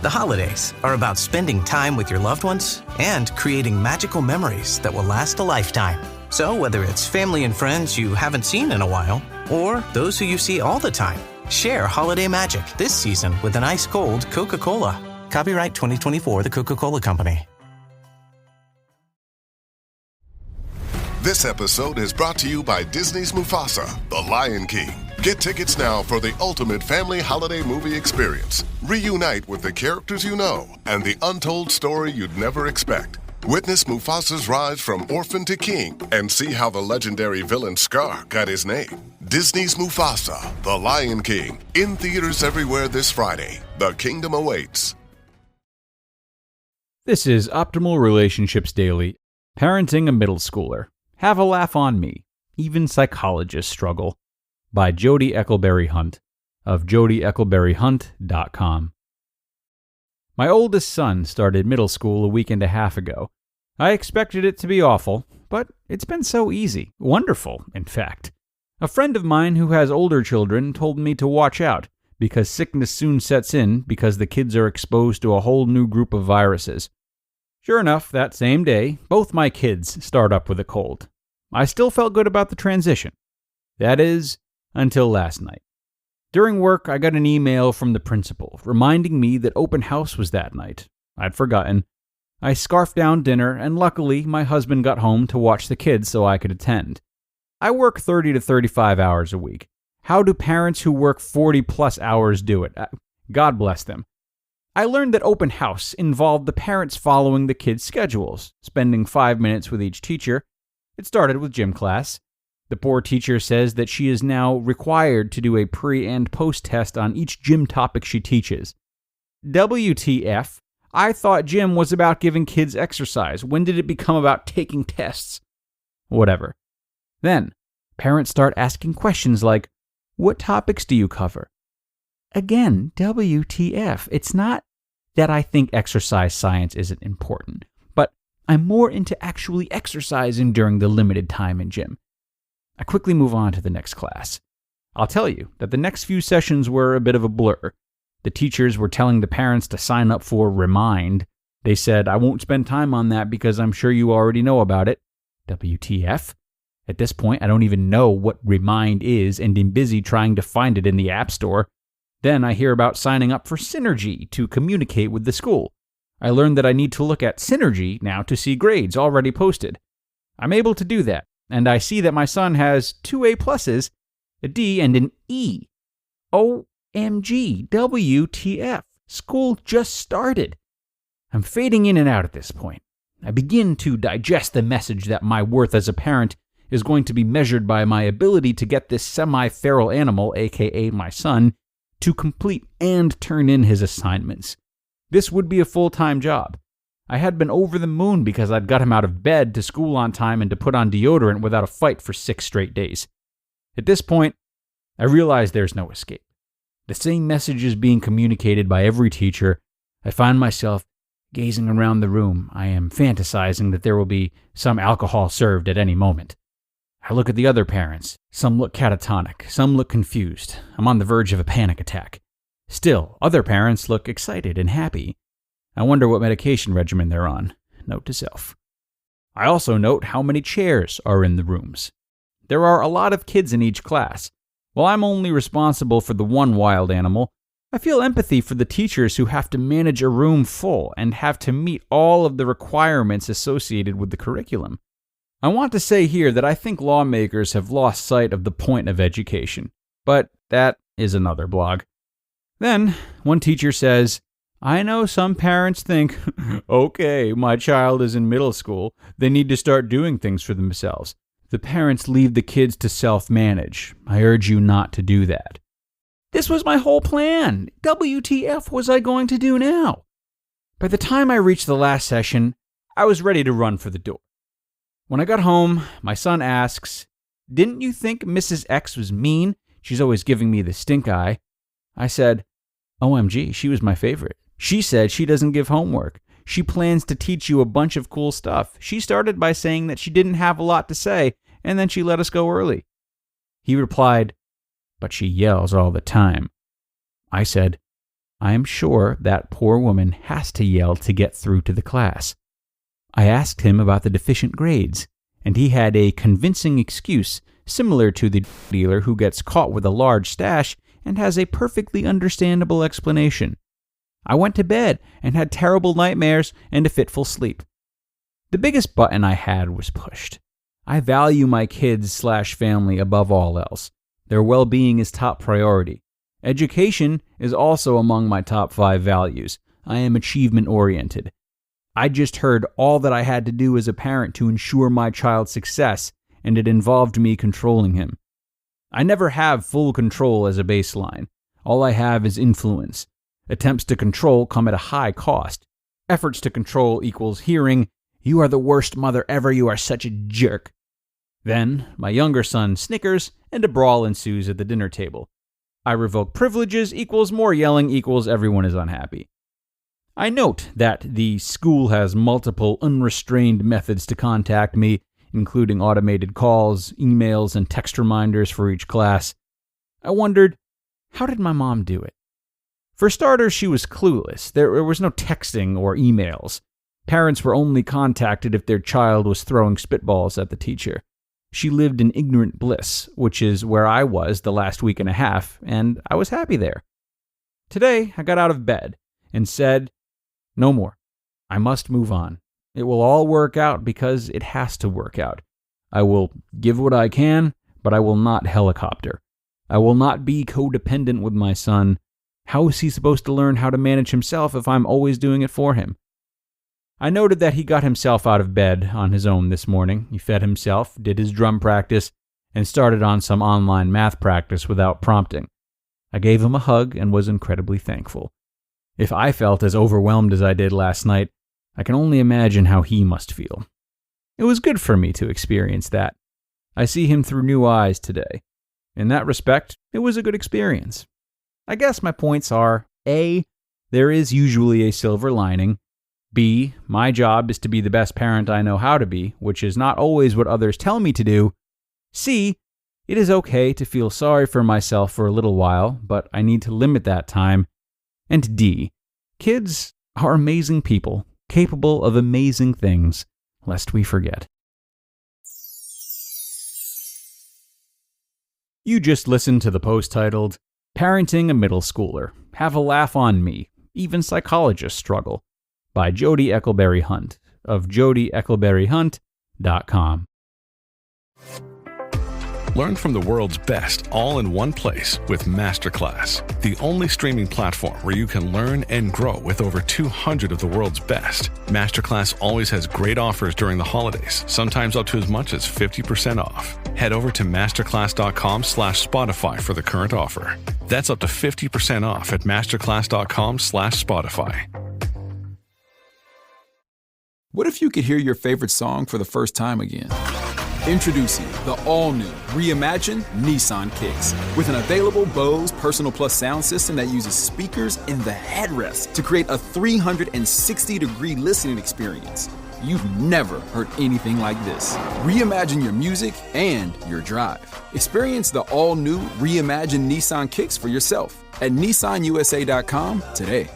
The holidays are about spending time with your loved ones and creating magical memories that will last a lifetime. So whether it's family and friends you haven't seen in a while, or those who you see all the time, share holiday magic this season with an ice-cold Coca-Cola. Copyright 2024, The Coca-Cola Company. This episode is brought to you by Disney's Mufasa, The Lion King. Get tickets now for the ultimate family holiday movie experience. Reunite with the characters you know and the untold story you'd never expect. Witness Mufasa's rise from orphan to king and see how the legendary villain Scar got his name. Disney's Mufasa, The Lion King, in theaters everywhere this Friday. The kingdom awaits. This is Optimal Relationships Daily, Parenting a Middle Schooler. Have a laugh on me. Even psychologists struggle. By Jodie Eckleberry-Hunt of jodieeckleberryhunt.com. My oldest son started middle school a week and a half ago. I expected it to be awful, but it's been so easy. Wonderful, in fact. A friend of mine who has older children told me to watch out, because sickness soon sets in because the kids are exposed to a whole new group of viruses. Sure enough, that same day, both my kids start up with a cold. I still felt good about the transition. That is, until last night. During work, I got an email from the principal reminding me that open house was that night. I'd forgotten. I scarfed down dinner, and luckily, my husband got home to watch the kids so I could attend. I work 30 to 35 hours a week. How do parents who work 40-plus hours do it? God bless them. I learned that open house involved the parents following the kids' schedules, spending 5 minutes with each teacher. It started with gym class. The poor teacher says that she is now required to do a pre- and post-test on each gym topic she teaches. WTF? I thought gym was about giving kids exercise. When did it become about taking tests? Whatever. Then, parents start asking questions like, what topics do you cover? Again, WTF. It's not that I think exercise science isn't important, but I'm more into actually exercising during the limited time in gym. I quickly move on to the next class. I'll tell you that the next few sessions were a bit of a blur. The teachers were telling the parents to sign up for Remind. They said, I won't spend time on that because I'm sure you already know about it. WTF? At this point, I don't even know what Remind is and am busy trying to find it in the App Store. Then I hear about signing up for Synergy to communicate with the school. I learned that I need to look at Synergy now to see grades already posted. I'm able to do that. And I see that my son has 2 A+, a D, and an E. OMG, WTF, school just started. I'm fading in and out at this point. I begin to digest the message that my worth as a parent is going to be measured by my ability to get this semi-feral animal, aka my son, to complete and turn in his assignments. This would be a full-time job. I had been over the moon because I'd got him out of bed to school on time and to put on deodorant without a fight for 6 straight days. At this point, I realize there's no escape. The same message is being communicated by every teacher. I find myself gazing around the room. I am fantasizing that there will be some alcohol served at any moment. I look at the other parents. Some look catatonic. Some look confused. I'm on the verge of a panic attack. Still, other parents look excited and happy. I wonder what medication regimen they're on. Note to self. I also note how many chairs are in the rooms. There are a lot of kids in each class. While I'm only responsible for the one wild animal, I feel empathy for the teachers who have to manage a room full and have to meet all of the requirements associated with the curriculum. I want to say here that I think lawmakers have lost sight of the point of education, but that is another blog. Then, one teacher says, I know some parents think, okay, my child is in middle school. They need to start doing things for themselves. The parents leave the kids to self-manage. I urge you not to do that. This was my whole plan. WTF was I going to do now? By the time I reached the last session, I was ready to run for the door. When I got home, my son asks, didn't you think Mrs. X was mean? She's always giving me the stink eye. I said, OMG, she was my favorite. She said she doesn't give homework. She plans to teach you a bunch of cool stuff. She started by saying that she didn't have a lot to say, and then she let us go early. He replied, but she yells all the time. I said, I am sure that poor woman has to yell to get through to the class. I asked him about the deficient grades, and he had a convincing excuse similar to the dealer who gets caught with a large stash and has a perfectly understandable explanation. I went to bed and had terrible nightmares and a fitful sleep. The biggest button I had was pushed. I value my kids/family above all else. Their well-being is top priority. Education is also among my top 5 values. I am achievement-oriented. I just heard all that I had to do as a parent to ensure my child's success, and it involved me controlling him. I never have full control as a baseline. All I have is influence. Attempts to control come at a high cost. Efforts to control equals hearing, "You are the worst mother ever, you are such a jerk." Then, my younger son snickers, and a brawl ensues at the dinner table. I revoke privileges equals more yelling equals everyone is unhappy. I note that the school has multiple unrestrained methods to contact me, including automated calls, emails, and text reminders for each class. I wondered, how did my mom do it? For starters, she was clueless. There was no texting or emails. Parents were only contacted if their child was throwing spitballs at the teacher. She lived in ignorant bliss, which is where I was the last week and a half, and I was happy there. Today, I got out of bed and said, no more. I must move on. It will all work out because it has to work out. I will give what I can, but I will not helicopter. I will not be codependent with my son. How is he supposed to learn how to manage himself if I'm always doing it for him? I noted that he got himself out of bed on his own this morning. He fed himself, did his drum practice, and started on some online math practice without prompting. I gave him a hug and was incredibly thankful. If I felt as overwhelmed as I did last night, I can only imagine how he must feel. It was good for me to experience that. I see him through new eyes today. In that respect, it was a good experience. I guess my points are, A, there is usually a silver lining. B, my job is to be the best parent I know how to be, which is not always what others tell me to do. C, it is okay to feel sorry for myself for a little while, but I need to limit that time. And D, kids are amazing people, capable of amazing things, lest we forget. You just listened to the post titled, Parenting a Middle Schooler. Have a Laugh on Me. Even Psychologists Struggle, by Jodie Eckleberry-Hunt of jodieeckleberryhunt.com. Learn from the world's best all in one place with Masterclass, the only streaming platform where you can learn and grow with over 200 of the world's best. Masterclass always has great offers during the holidays, sometimes up to as much as 50% off. Head over to masterclass.com/Spotify for the current offer. That's up to 50% off at masterclass.com/Spotify. What if you could hear your favorite song for the first time again? Introducing the all-new, reimagined Nissan Kicks. With an available Bose Personal Plus sound system that uses speakers in the headrest to create a 360-degree listening experience. You've never heard anything like this. Reimagine your music and your drive. Experience the all-new, reimagined Nissan Kicks for yourself at nissanusa.com today.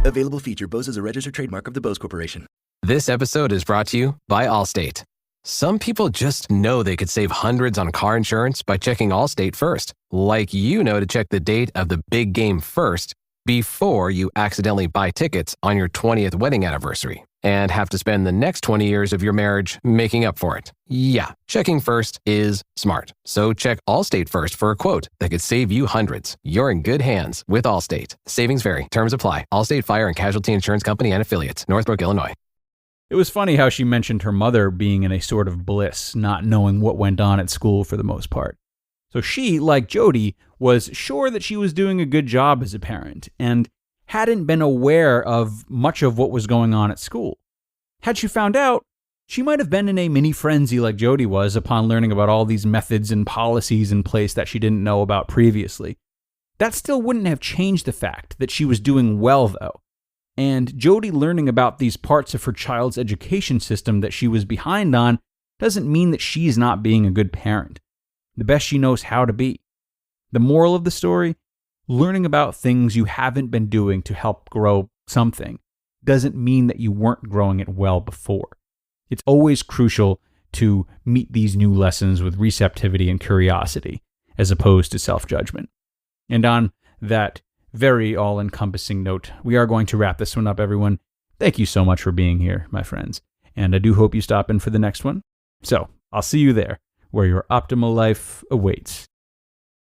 Available feature. Bose is a registered trademark of the Bose Corporation. This episode is brought to you by Allstate. Some people just know they could save hundreds on car insurance by checking Allstate first. Like you know to check the date of the big game first before you accidentally buy tickets on your 20th wedding anniversary and have to spend the next 20 years of your marriage making up for it. Yeah, checking first is smart. So check Allstate first for a quote that could save you hundreds. You're in good hands with Allstate. Savings vary. Terms apply. Allstate Fire and Casualty Insurance Company and Affiliates. Northbrook, Illinois. It was funny how she mentioned her mother being in a sort of bliss, not knowing what went on at school for the most part. So she, like Jodie, was sure that she was doing a good job as a parent and hadn't been aware of much of what was going on at school. Had she found out, she might have been in a mini frenzy like Jodie was upon learning about all these methods and policies in place that she didn't know about previously. That still wouldn't have changed the fact that she was doing well, though. And Jodie learning about these parts of her child's education system that she was behind on doesn't mean that she's not being a good parent, the best she knows how to be. The moral of the story? learning about things you haven't been doing to help grow something doesn't mean that you weren't growing it well before. It's always crucial to meet these new lessons with receptivity and curiosity, as opposed to self-judgment. And on that very all-encompassing note, we are going to wrap this one up, everyone. Thank you so much for being here, my friends. And I do hope you stop in for the next one. So, I'll see you there, where your optimal life awaits.